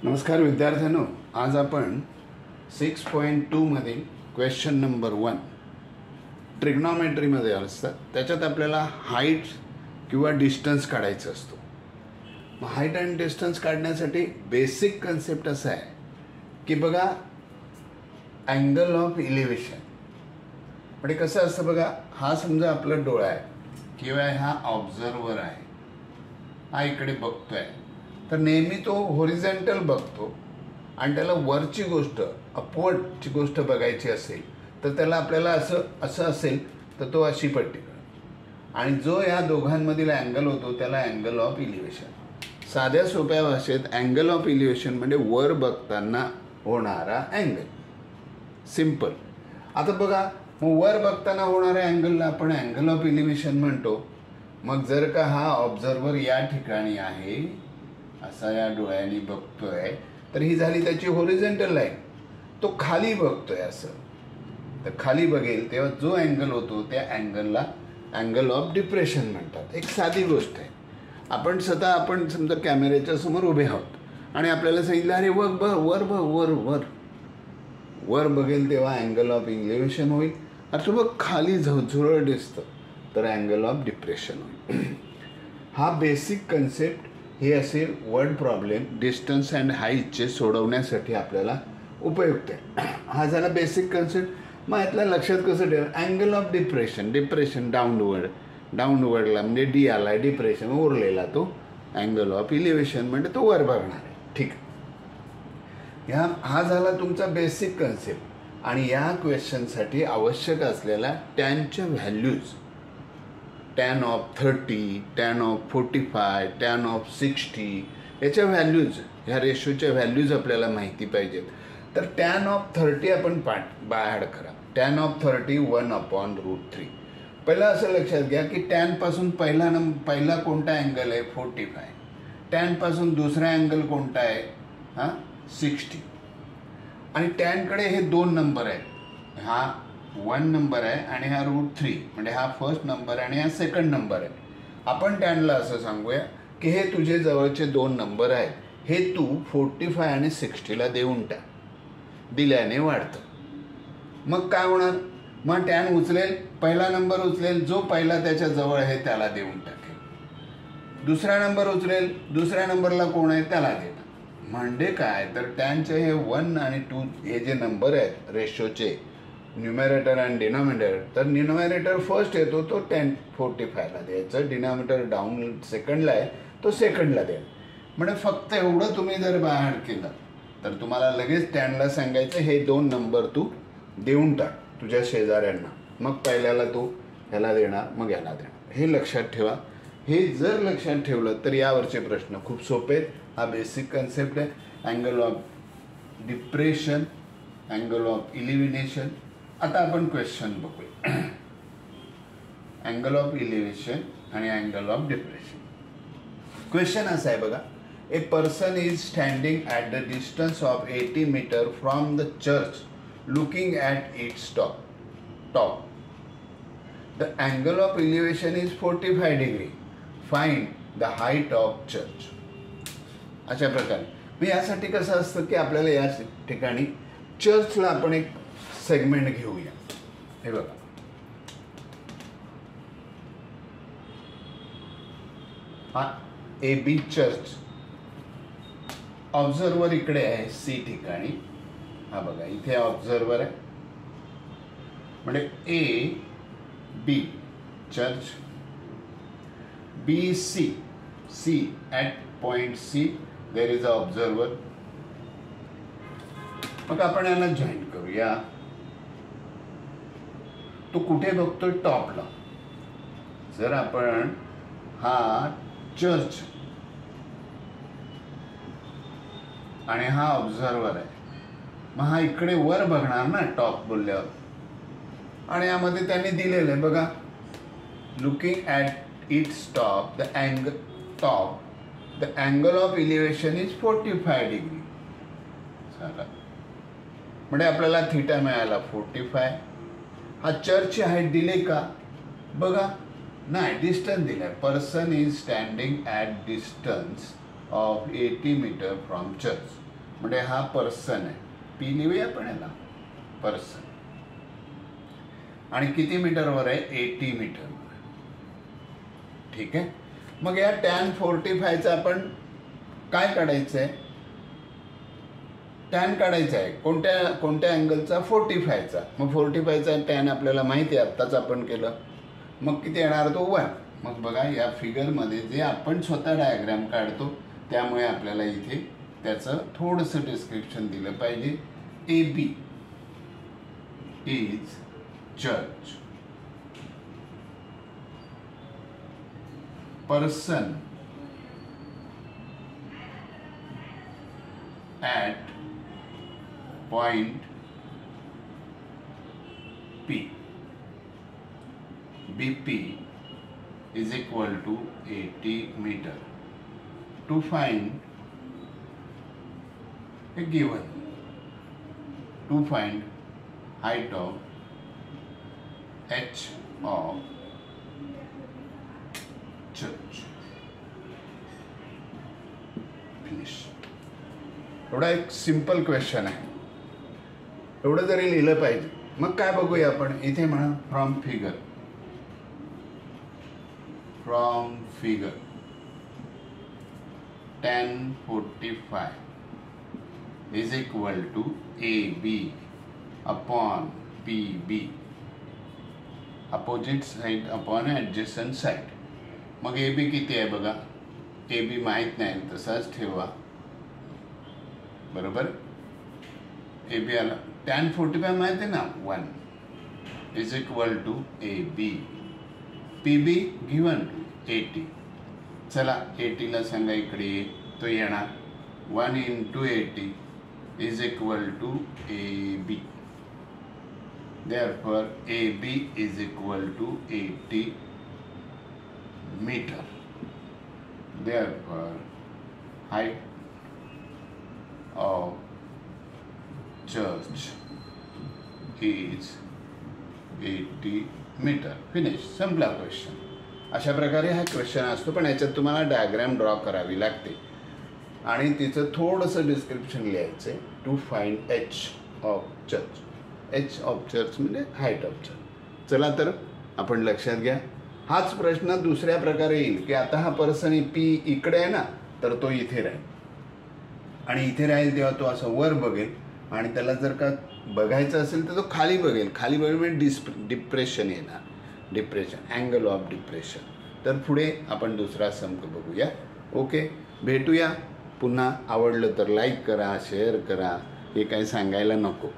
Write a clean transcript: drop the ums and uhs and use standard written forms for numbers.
नमस्कार विद्यार्थ्यांनो, आज आपण 6.2 मधील क्वेश्चन नंबर 1 ट्रिग्नॉमेट्रीमध्ये असतात. त्याच्यात आपल्याला हाईट किंवा डिस्टन्स काढायचं असतो. मग हाईट अँड डिस्टन्स काढण्यासाठी बेसिक कन्सेप्ट असा आहे की बघा, अँगल ऑफ इलिव्हेशन म्हणजे कसं असतं बघा. हा समजा आपला डोळा आहे किंवा हा ऑब्झर्वर आहे, हा इकडे बघतोय, तर नेहमी तो होरिझॉन्टल बघतो आणि त्याला वरची गोष्ट अपवर्डची गोष्ट बघायची असेल तर त्याला आपल्याला असं असेल तर तो अशी पट्टी करेल. आणि जो या दोघांमधील अँगल होतो त्याला अँगल ऑफ इलिव्हेशन. साध्या सोप्या भाषेत अँगल ऑफ इलिव्हेशन म्हणजे वर बघताना होणारा अँगल. सिम्पल. आता बघा, मग वर बघताना होणाऱ्या अँगलला आपण अँगल ऑफ इलिव्हेशन म्हणतो. मग जर का हा ऑब्झर्वर या ठिकाणी आहे, असा या डोळ्याने बघतोय, तर ही झाली त्याची होरिझॉन्टल लाईन. तो खाली बघतोय असं, तर खाली बघेल तेव्हा जो अँगल होतो त्या अँगलला अँगल ऑफ डिप्रेशन म्हणतात. एक साधी गोष्ट आहे. आपण समजा कॅमेऱ्याच्या समोर उभे आहोत आणि आपल्याला सांगितलं अरे वर बघेल तेव्हा अँगल ऑफ इलिव्हेशन होईल. अर्थात बघ खाली झुळझुळ दिसतं तर अँगल ऑफ डिप्रेशन होईल. हा बेसिक कन्सेप्ट हे असे वर्ड प्रॉब्लेम डिस्टन्स अँड हाईटचे सोडवण्यासाठी आपल्याला उपयुक्त आहे. हा झाला बेसिक कन्सेप्ट. मग यातल्या लक्षात कसं ठेवा, अँगल ऑफ डिप्रेशन डाऊनवर्डला म्हणजे डी आला, डिप्रेशन उरलेला तो अँगल ऑफ इलिव्हेशन म्हणजे तो वर बघणार आहे. ठीक आहे. हा झाला तुमचा बेसिक कन्सेप्ट. आणि या क्वेश्चनसाठी आवश्यक असलेल्या टॅनच्या values, tan of 30, tan of 45, tan of 60 याच्या व्हॅल्यूज, ह्या रेशोच्या व्हॅल्यूज आपल्याला माहिती पाहिजेत. तर टॅन ऑफ 30 आपण बाहेर करा. Tan of 30 1/√3. पहिला असं लक्षात घ्या की टॅनपासून पहिला कोणता अँगल आहे 45. टॅनपासून दुसरा अँगल कोणता आहे 60. आणि टॅनकडे हे 2 नंबर आहेत. हा 1 नंबर आहे आणि हा √3 म्हणजे हा फर्स्ट नंबर आणि हा सेकंड नंबर आहे. आपण टॅनला असं सांगूया की हे तुझे जवळचे 2 नंबर आहेत, हे तू 45 आणि 60ला देऊन टाक. दिल्याने वाढतं. मग काय होणार, मग टॅन उचलेल, पहिला नंबर उचलेल, जो पहिला त्याच्या जवळ आहे त्याला देऊन टाकेल. दुसरा नंबर उचलेल, दुसऱ्या नंबरला कोण आहे त्याला देणार. म्हणजे काय, तर टॅनचे हे 1 आणि 2 हे जे नंबर आहेत रेशोचे, न्यूमरेटर आणि डिनॉमिनेटर, तर न्यूमरेटर फर्स्ट येतो तो 45ला द्यायचं, डिनॉमिनेटर डाऊन सेकंडला आहे तो सेकंडला द्यायचा. म्हणजे फक्त एवढं तुम्ही जर बाहेर केलं तर तुम्हाला लगेच टॅनला सांगायचं हे 2 नंबर तू देऊन टाक तुझ्या शेजाऱ्यांना. मग पहिल्याला तू ह्याला देणार, मग ह्याला देणार. हे लक्षात ठेवा. हे जर लक्षात ठेवलं तर यावरचे प्रश्न खूप सोपे आहेत. हा बेसिक कन्सेप्ट आहे. Angle of depression, angle of elevation. आता आपण क्वेश्चन बघूया. अँगल ऑफ इलिव्हेशन आणि अँगल ऑफ डिप्रेशन. क्वेश्चन असा आहे बघा. A person is standing at the distance of 80 metre from the church looking at its top. The angle of elevation is 45 degree. Find the height of church. अशा प्रकारे मी यासाठी कसं असतं की आपल्याला या ठिकाणी चर्चला आपण एक सेगमेंट घेऊया. हे बघा, हा AB चर्च. ऑब्झर्वर इकडे आहे C ठिकाणी. हा बघा, इथे ऑब्झर्वर आहे म्हणजे AB church, BC C at point C there is a observer. मग आपण याला जॉईन करूया. तो कुठे बघतोय, टॉपला. जर आपण हा चर्च आणि हा ऑब्झर्वर आहे, मग हा इकडे वर बघणार ना टॉप बोलल्यावर. आणि यामध्ये त्यांनी दिलेलं आहे बघा, looking at its top the angle of elevation is 45 degree. झालं म्हणजे आपल्याला थिटा मिळाला 45. हा चर्चची हाईट दिली का बघा, नाही, डिस्टन्स दिलाय. Person is standing at distance of 80 meter from church. म्हणजे हा पर्सन आहे, पी लिहूया आपण याला पर्सन. आणि किती मीटरवर आहे? 80 मीटरवर. ठीक आहे. मग या tan 45 आपण काय काढायचं आहे? टॅन काढायचा आहे. कोणत्या अँगलचा? 45चा. मग 45चा टॅन आपल्याला माहिती आहे, आत्ताच आपण केलं. मग किती येणार? तो 1. मग बघा या फिगरमध्ये जे आपण स्वतः डायग्राम काढतो त्यामुळे आपल्याला इथे त्याचं थोडंसं डिस्क्रिप्शन दिलं पाहिजे. AB is church. Person at point P. BP is equal to 80 meter. To find a given, to find height of H of church. Finish. एवढा एक सिंपल क्वेश्चन आहे. एवढं जरी लिहिलं पाहिजे. मग काय बघूया आपण इथे? म्हणा from figure tan 45 is equal to AB upon PB, opposite side upon adjacent side. मग AB किती आहे बघा? AB माहीत नाही, तसाच ठेवा. बरोबर. AB आला. tan 45 माहिती आहे ना? 1 is equal to AB. PB given 80. चला 80ला सांगा इकडे, तो येणार 1 into 80 is equal to AB. Therefore AB is equal to 80 meter. Therefore height of church is 80 meter. Finish. संपला क्वेश्चन. अशा प्रकारे हा क्वेश्चन असतो, पण याच्यात तुम्हाला डायग्राम ड्रॉ करावी लागते आणि तिचं थोडंसं डिस्क्रिप्शन लिहायचं आहे. To find H of church. H of church म्हणजे हाईट ऑफ चर्च. चला तर आपण लक्षात घ्या. हाच प्रश्न दुसऱ्या प्रकारे येईल की आता हा पर्सन पी इकडे आहे ना, तर तो इथे राहील आणि इथे राहील तेव्हा तो असं वर बघेल आणि त्याला जर का बघायचं असेल तर तो खाली बघेल. खाली बघेल म्हणजे डिप्रेशन येणार. Depression, angle of depression. तर पुढे आपण दुसरा संक बघूया. ओके, भेटूया पुन्हा. आवडलं तर लाईक करा, शेअर करा. हे काही सांगायला नको.